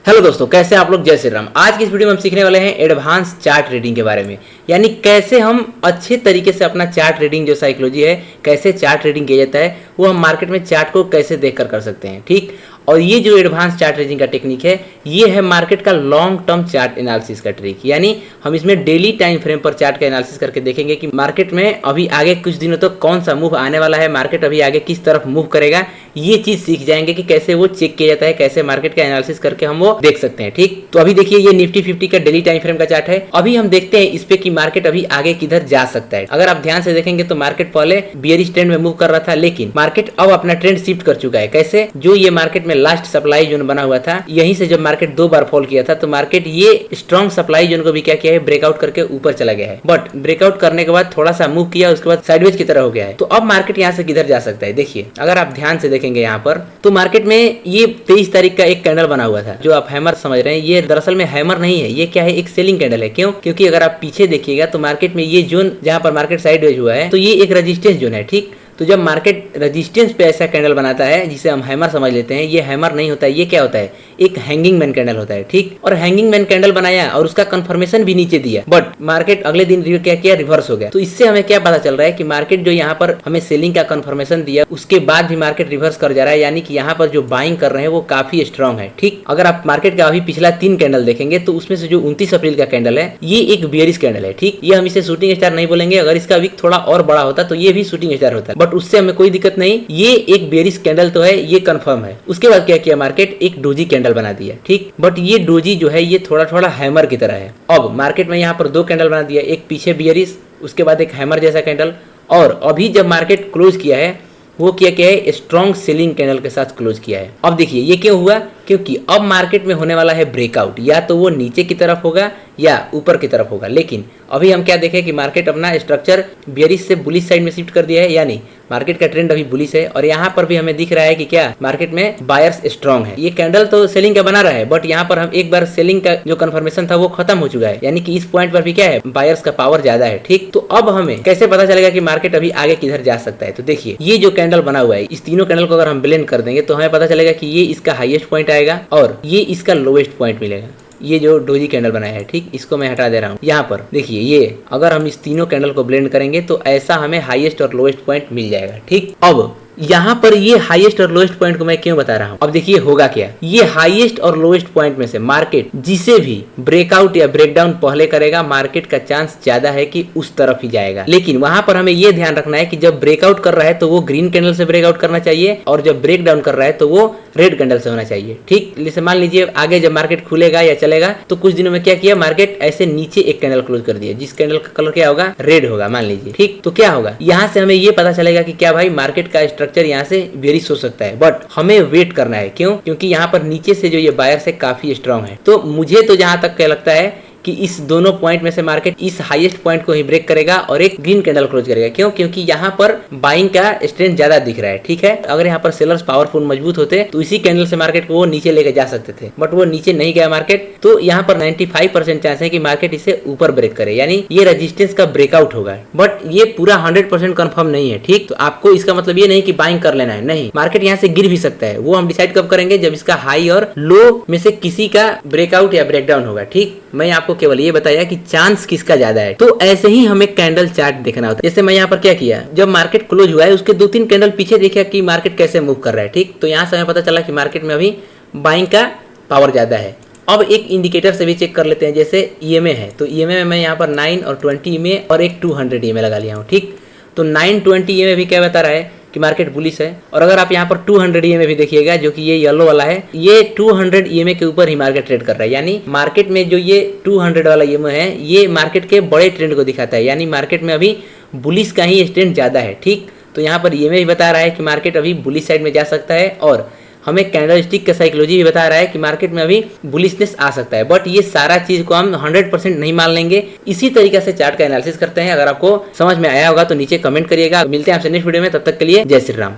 Hello दोस्तों, कैसे हैं आप लोग। जय श्री राम। आज की इस वीडियो में हम सीखने वाले हैं एडवांस चार्ट रीडिंग के बारे में, यानी कैसे हम अच्छे तरीके से अपना चार्ट रीडिंग जो साइकोलॉजी है, कैसे चार्ट रीडिंग किया जाता है, वो हम मार्केट में चार्ट को कैसे देखकर कर सकते हैं। ठीक। और ये जो एडवांस चार्ट रीडिंग का टेक्निक है, ये है मार्केट का लॉन्ग टर्म चार्ट एनालिसिस का ट्रिक। यानी हम इसमें डेली टाइम फ्रेम पर चार्ट का एनालिसिस करके देखेंगे कि मार्केट में अभी आगे कुछ दिनों तक कौन सा मूव आने वाला है, मार्केट अभी आगे किस तरफ मूव करेगा, ये चीज सीख जाएंगे कि कैसे वो चेक किया जाता है, कैसे मार्केट का एनालिसिस करके हम वो देख सकते हैं। ठीक। तो अभी देखिए, ये निफ्टी 50 का डेली टाइम फ्रेम का चार्ट है। अभी हम देखते हैं इस पे कि मार्केट अभी आगे किधर जा सकता है। अगर आप ध्यान से देखेंगे तो मार्केट पहले बियरिश ट्रेंड में मूव कर रहा था, लेकिन मार्केट अब अपना ट्रेंड शिफ्ट कर चुका है। कैसे? जो ये मार्केट में लास्ट सप्लाई जोन बना हुआ था, यहीं से जब मार्केट 2 बार फॉल किया था, तो मार्केट ये स्ट्रॉन्ग सप्लाई जोन को भी क्या किया है, ब्रेकआउट करके ऊपर चला गया है। बट ब्रेकआउट करने के बाद थोड़ा सा मूव किया, उसके बाद साइडवेज की तरह हो गया है। तो अब मार्केट यहाँ से किधर जा सकता है, देखिए अगर आप ध्यान से देखेंगे यहाँ पर, तो मार्केट में ये 23 तारीख का एक कैंडल बना हुआ था, जो आप हैमर समझ रहे हैं। ये दरअसल में हैमर नहीं है, ये क्या है, एक सेलिंग कैंडल है। क्यों? क्योंकि अगर आप पीछे देखिएगा तो मार्केट में ये जोन जहां पर मार्केट साइडवेज हुआ है, तो ये एक रेजिस्टेंस जोन है। ठीक। तो जब मार्केट रेजिस्टेंस पे ऐसा कैंडल बनाता है, जिसे हम हैमर समझ लेते हैं, ये हैमर नहीं होता है, ये क्या होता है, एक हैंगिंग मैन कैंडल होता है। ठीक। और हैंगिंग मैन कैंडल बनाया और उसका कंफर्मेशन भी नीचे दिया, बट मार्केट अगले दिन क्या किया, रिवर्स हो गया। तो इससे हमें क्या पता चल रहा है कि मार्केट जो यहाँ पर हमें सेलिंग का कंफर्मेशन दिया, उसके बाद भी मार्केट रिवर्स कर जा रहा है, यानी कि यहाँ पर जो बाइंग कर रहे हैं वो काफी स्ट्रॉन्ग है। ठीक। अगर आप मार्केट का अभी पिछला 3 कैंडल देखेंगे, तो उसमें से जो 29 अप्रैल का कैंडल है, ये एक बियरिश कैंडल है। ठीक। ये हम इसे शूटिंग स्टार नहीं बोलेंगे, अगर इसका विक थोड़ा और बड़ा होता तो ये भी शूटिंग स्टार होता है, बट उससे हमें कोई दिक्कत नहीं। ये एक बेरिश कैंडल तो है, ये कंफर्म है। उसके बाद क्या किया, मार्केट एक डोजी कैंडल बना दिया। ठीक। बट ये डोजी जो है, ये थोड़ा थोड़ा हैमर की तरह है। अब मार्केट में यहाँ पर 2 कैंडल बना दिया, एक पीछे बेरिश, उसके बाद एक हैमर जैसा कैंडल, और अभी जब मार्केट क्लोज किया है, वो क्या है, स्ट्रॉन्ग सेलिंग कैंडल के साथ क्लोज किया है। अब देखिए ये क्यों हुआ, क्योंकि अब मार्केट में होने वाला है ब्रेकआउट, या तो वो नीचे की तरफ होगा या ऊपर की तरफ होगा। लेकिन अभी हम क्या देखें कि मार्केट अपना स्ट्रक्चर बियरिश से बुलिश साइड में शिफ्ट कर दिया है, यानी मार्केट का ट्रेंड अभी बुलिश है। और यहाँ पर भी हमें दिख रहा है कि क्या, मार्केट में बायर्स स्ट्रॉन्ग है। ये कैंडल तो सेलिंग का बना रहा है, बट यहाँ पर हम एक बार सेलिंग का जो कंफर्मेशन था वो खत्म हो चुका है, यानी कि इस पॉइंट पर भी क्या है, बायर्स का पावर ज्यादा है। ठीक। तो अब हमें कैसे पता चलेगा कि मार्केट अभी आगे किधर जा सकता है, तो देखिए ये जो कैंडल बना हुआ है, इस तीनों कैंडल को अगर हम ब्लेंड कर देंगे तो हमें पता चलेगा कि ये इसका हाईएस्ट पॉइंट आएगा और ये इसका लोवेस्ट पॉइंट मिलेगा। ये जो डोजी कैंडल बनाया है, ठीक, इसको मैं हटा दे रहा हूँ। यहाँ पर देखिए, ये अगर हम इस तीनों कैंडल को ब्लेंड करेंगे तो ऐसा हमें हाईएस्ट और लोएस्ट पॉइंट मिल जाएगा। ठीक। अब यहाँ पर ये हाईएस्ट और लोएस्ट पॉइंट को मैं क्यों बता रहा हूँ, अब देखिए होगा क्या, ये हाईएस्ट और लोएस्ट पॉइंट में से मार्केट जिसे भी ब्रेकआउट या ब्रेकडाउन पहले करेगा, मार्केट का चांस ज्यादा है कि उस तरफ ही जाएगा। लेकिन वहां पर हमें ये ध्यान रखना है कि जब ब्रेकआउट कर रहा है तो वो ग्रीन कैंडल से ब्रेकआउट करना चाहिए, और जब ब्रेक डाउन कर रहा है तो वो रेड कैंडल से होना चाहिए। ठीक। जैसे मान लीजिए आगे जब मार्केट खुलेगा या चलेगा, तो कुछ दिनों में क्या किया, मार्केट ऐसे नीचे एक कैंडल क्लोज कर दिया, जिस कैंडल का कलर क्या होगा, रेड होगा मान लीजिए। ठीक। तो क्या होगा, यहाँ से हमें ये पता चलेगा कि क्या भाई, मार्केट का स्ट्रक्चर यहाँ से बेरिश हो सकता है, बट हमें वेट करना है। क्यों? क्योंकि यहाँ पर नीचे से जो ये बायर्स है काफी स्ट्रॉन्ग है। तो मुझे तो जहां तक क्या लगता है कि इस दोनों पॉइंट में से मार्केट इस हाईएस्ट पॉइंट को ही ब्रेक करेगा और एक ग्रीन कैंडल क्लोज करेगा। क्यों? क्योंकि यहाँ पर बाइंग का स्ट्रेंथ ज्यादा दिख रहा है। ठीक है। अगर यहाँ पर सेलर्स पावरफुल मजबूत होते तो इसी कैंडल से मार्केट को वो नीचे लेके जा सकते थे, बट वो नीचे नहीं गया मार्केट। तो यहाँ पर 95% चांस है कि मार्केट इसे ऊपर ब्रेक करे, यानी ये रेजिस्टेंस का ब्रेकआउट होगा, बट ये पूरा 100% कंफर्म नहीं है। ठीक। तो आपको इसका मतलब ये नहीं कि बाइंग कर लेना है, नहीं, मार्केट यहाँ से गिर भी सकता है। वो हम डिसाइड कब करेंगे, जब इसका हाई और लो में से किसी का ब्रेकआउट या ब्रेकडाउन होगा। ठीक। मैं आपको केवल ये बताया कि चांस किसका ज्यादा है। तो ऐसे ही हमें कैंडल चार्ट देखना होता है। जैसे मैं यहाँ पर क्या किया, जब मार्केट क्लोज हुआ है उसके 2-3 कैंडल पीछे देखा कि मार्केट कैसे मूव कर रहा है। ठीक। तो यहाँ से हमें पता चला कि मार्केट में अभी बाइंग का पावर ज्यादा है। अब एक इंडिकेटर से भी चेक कर लेते हैं, जैसे ईएमए है, तो ईएमए में मैं यहाँ पर 9 और 20 ईएमए और एक 200 ईएमए लगा लिया हूँ। ठीक। तो 920 ईएमए भी क्या बता रहा है कि मार्केट बुलिश है। और अगर आप यहाँ पर 200 ईएमए भी देखिएगा, जो कि ये येलो वाला है, ये 200 ईएमए के ऊपर ही मार्केट ट्रेड कर रहा है, यानी मार्केट में जो ये 200 वाला ईएमए है, ये मार्केट के बड़े ट्रेंड को दिखाता है, यानी मार्केट में अभी बुलिश का ही ट्रेंड ज्यादा है। ठीक। तो यहाँ पर ईएमए भी बता रहा है कि मार्केट अभी बुलिश साइड में जा सकता है, और हमें कैंडल स्टिक का साइकोलॉजी भी बता रहा है कि मार्केट में अभी बुलिशनेस आ सकता है। बट ये सारा चीज को हम 100% नहीं मान लेंगे। इसी तरीके से चार्ट का एनालिसिस करते हैं। अगर आपको समझ में आया होगा तो नीचे कमेंट करिएगा। मिलते हैं आपसे नेक्स्ट वीडियो में, तब तक के लिए जय श्री राम।